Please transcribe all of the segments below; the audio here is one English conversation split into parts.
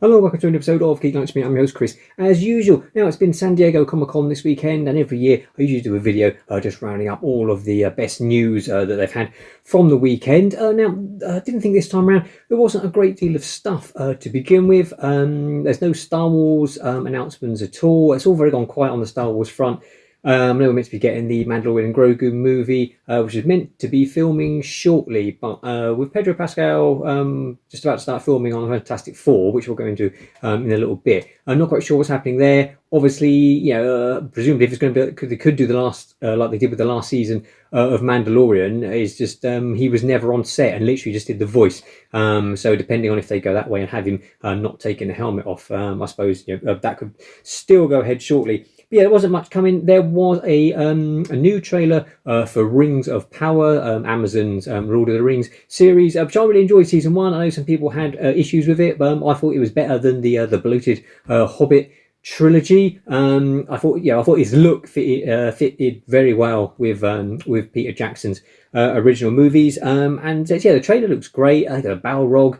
Hello, welcome to an episode of Geek Lunch. I'm your host Chris. As usual, now it's been San Diego Comic-Con this weekend, and every year I usually do a video just rounding up all of the best news that they've had from the weekend. Now, I didn't think this time around there wasn't a great deal of stuff to begin with. There's no Star Wars announcements at all. It's all very gone quiet on the Star Wars front. I know we're meant to be getting the Mandalorian and Grogu movie, which is meant to be filming shortly, but with Pedro Pascal just about to start filming on Fantastic Four, which we'll go into in a little bit. I'm not quite sure what's happening there. Obviously, presumably if it's going to be, they could do the last, like they did with the last season of Mandalorian, is just he was never on set and literally just did the voice. So depending on if they go that way and have him not taking the helmet off, I suppose that could still go ahead shortly. But yeah, there wasn't much coming. There was a new trailer for Rings of Power, Amazon's Lord of the Rings series, which I really enjoyed season one. I know some people had issues with it, but I thought it was better than the bloated Hobbit trilogy. I thought his look fitted very well with Peter Jackson's original movies. The trailer looks great. I got a Balrog,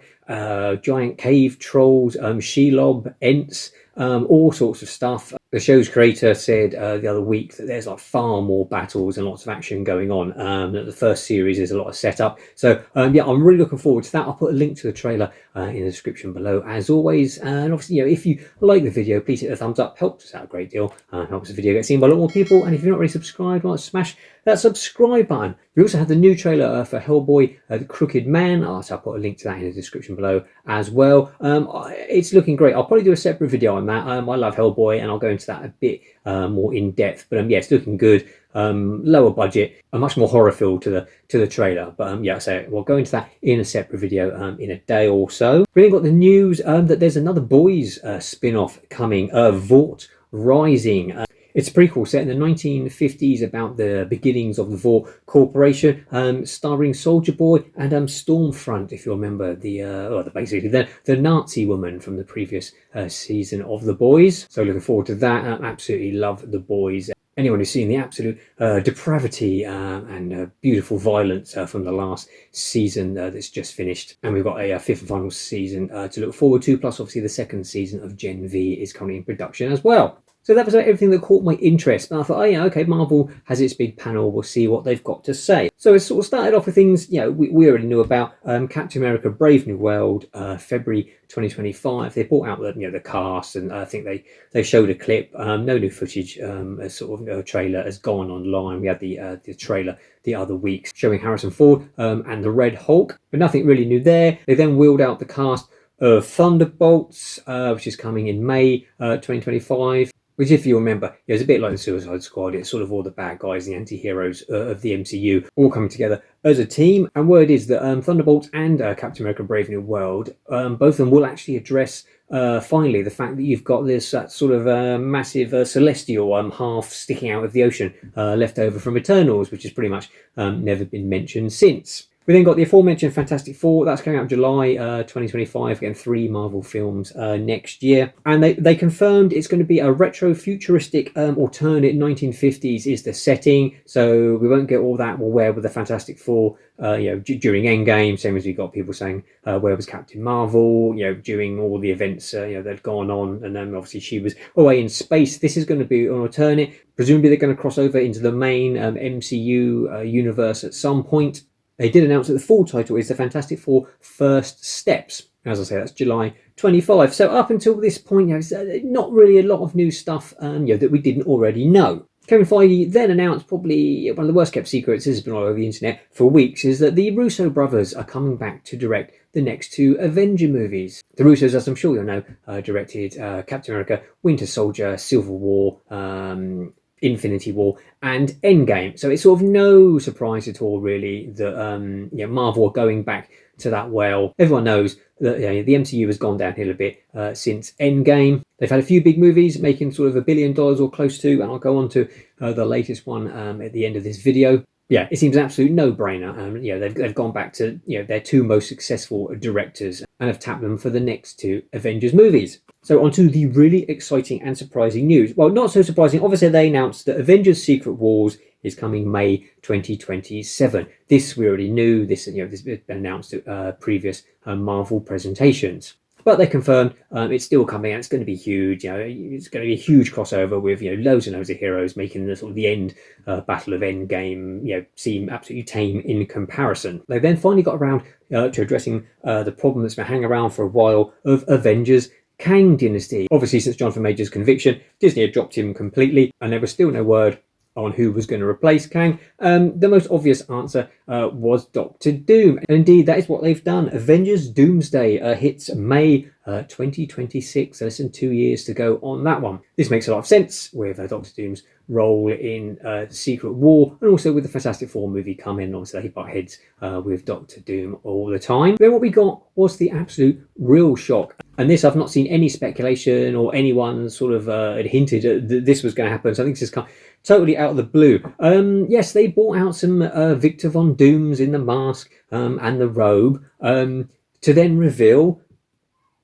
giant cave trolls, Shelob, Ents, all sorts of stuff. The show's creator said the other week that there's like far more battles and lots of action going on. That the first series is a lot of setup. So I'm really looking forward to that. I'll put a link to the trailer in the description below as always. And obviously, if you like the video, please hit the thumbs up. Helps us out a great deal. Helps the video get seen by a lot more people. And if you're not already subscribed, smash that subscribe button. We also have the new trailer for Hellboy, The Crooked Man. So I'll put a link to that in the description below as well. It's looking great. I'll probably do a separate video on that. I love Hellboy, and I'll go into that a bit more in depth. But yeah, it's looking good. Lower budget, a much more horror feel to the trailer. But so we'll go into that in a separate video in a day or so. We then got the news that there's another Boys spin-off coming, Vought Rising. It's a prequel set in the 1950s about the beginnings of the Vought Corporation, starring Soldier Boy and Stormfront, if you remember the Nazi woman from the previous season of The Boys. So looking forward to that. Absolutely love The Boys. Anyone who's seen the absolute depravity and beautiful violence from the last season that's just finished. And we've got a fifth and final season to look forward to, plus obviously the second season of Gen V is currently in production as well. So that was everything that caught my interest. And I thought, okay, Marvel has its big panel. We'll see what they've got to say. So it sort of started off with things, we already knew about. Captain America Brave New World, February 2025. They brought out the cast, and I think they showed a clip. No new footage. A sort of trailer has gone online. We had the trailer the other week showing Harrison Ford and the Red Hulk, but nothing really new there. They then wheeled out the cast of Thunderbolts, which is coming in May 2025. Which, if you remember, is a bit like the Suicide Squad. It's sort of all the bad guys, the anti-heroes of the MCU, all coming together as a team. And word is that Thunderbolts and Captain America Brave New World, both of them will actually address, finally, the fact that you've got this sort of massive celestial half sticking out of the ocean left over from Eternals, which has pretty much never been mentioned since. We then got the aforementioned Fantastic Four. That's coming out July 2025. Again, 3 Marvel films next year. And they confirmed it's going to be a retro-futuristic alternate 1950s is the setting. So we won't get all that where with the Fantastic Four during Endgame. Same as we got people saying where was Captain Marvel, during all the events that had gone on. And then obviously she was away in space. This is going to be an alternate. Presumably they're going to cross over into the main MCU universe at some point. They did announce that the full title is The Fantastic Four First Steps. As I say, that's July 25. So up until this point, not really a lot of new stuff that we didn't already know. Kevin Feige then announced probably one of the worst kept secrets, this has been all over the internet for weeks, is that the Russo brothers are coming back to direct the next 2 Avenger movies. The Russos, as I'm sure you'll know, directed Captain America, Winter Soldier, Civil War, Infinity War and Endgame. So it's sort of no surprise at all really that Marvel are going back to that well. Everyone knows that the MCU has gone downhill a bit since Endgame. They've had a few big movies making sort of $1 billion or close to, and I'll go on to the latest one at the end of this video. Yeah, it seems an absolute no-brainer. You know, they've gone back to, you know, their two most successful directors and have tapped them for the next two Avengers movies. So on to the really exciting and surprising news. Well, not so surprising. Obviously, they announced that Avengers Secret Wars is coming May 2027. This we already knew. This, you know, this has been announced at previous Marvel presentations. But they confirmed it's still coming and it's going to be huge. You know, it's going to be a huge crossover with, you know, loads and loads of heroes, making the sort of the end battle of Endgame, you know, seem absolutely tame in comparison. They then finally got around to addressing the problem that's been hanging around for a while of Avengers Kang Dynasty. Obviously, since Jonathan Major's conviction, Disney had dropped him completely, and there was still no word on who was going to replace Kang. The most obvious answer was Doctor Doom. And indeed, that is what they've done. Avengers Doomsday hits May 2026. Less than 2 years to go on that one. This makes a lot of sense with Doctor Doom's role in Secret War, and also with the Fantastic Four movie coming. Obviously, they butt heads with Doctor Doom all the time. Then what we got was the absolute real shock. And this, I've not seen any speculation or anyone sort of had hinted that this was going to happen. So I think this is totally out of the blue. Yes, they brought out some Victor Von Dooms in the mask and the robe to then reveal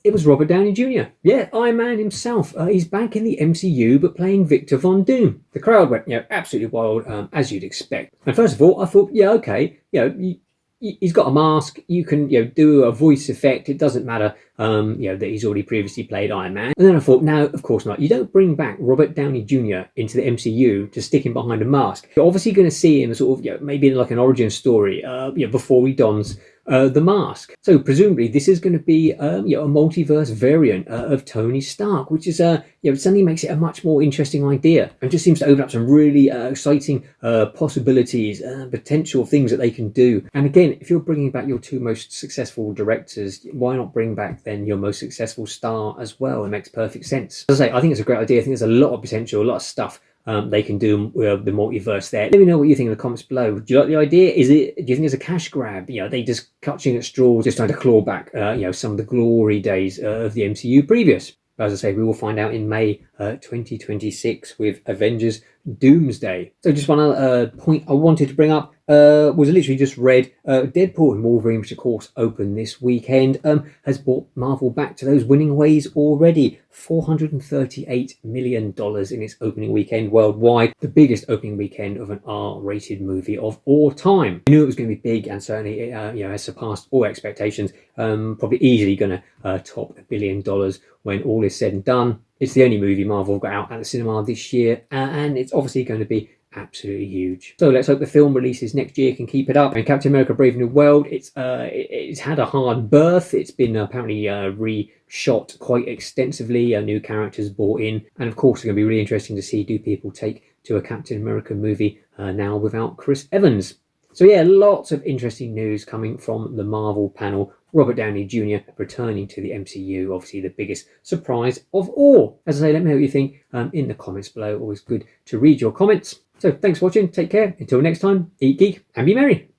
it was Robert Downey Jr. Yeah, Iron Man himself. He's back in the MCU, but playing Victor Von Doom. The crowd went, you know, absolutely wild, as you'd expect. And first of all, I thought, yeah, okay, you know, he's got a mask. You can, you know, do a voice effect. It doesn't matter, you know, that he's already previously played Iron Man. And then I thought, no, of course not. You don't bring back Robert Downey Jr. into the MCU to stick him behind a mask. You're obviously going to see him sort of, you know, maybe in like an origin story, you know, before he dons the mask. So presumably this is going to be you know, a multiverse variant of Tony Stark, which is you know, suddenly makes it a much more interesting idea and just seems to open up some really exciting possibilities, potential things that they can do. And again, if you're bringing back your two most successful directors, why not bring back then your most successful star as well? It makes perfect sense. As I say, I think it's a great idea. I think there's a lot of potential, a lot of stuff they can do the multiverse there. Let me know what you think in the comments below. Do you like the idea? Do you think it's a cash grab? You know, they just clutching at straws, just trying to claw back, you know, some of the glory days of the MCU previous. As I say, we will find out in May 2026 with Avengers Doomsday. So just one other point I wanted to bring up was literally just read Deadpool and Wolverine, which of course opened this weekend, has brought Marvel back to those winning ways already. $438 million in its opening weekend worldwide, the biggest opening weekend of an R-rated movie of all time. We knew it was going to be big, and certainly it you know, has surpassed all expectations. Probably easily going to top $1 billion when all is said and done. It's the only movie Marvel got out at the cinema this year, and it's obviously going to be absolutely huge. So let's hope the film releases next year can keep it up. And Captain America Brave New World, it's had a hard birth. It's been apparently reshot quite extensively, new characters brought in, and of course it's going to be really interesting to see, do people take to a Captain America movie now without Chris Evans? So yeah, lots of interesting news coming from the Marvel panel. Robert Downey Jr. returning to the MCU, obviously the biggest surprise of all. As I say, let me know what you think in the comments below. Always good to read your comments. So thanks for watching. Take care. Until next time, eat, geek, and be merry.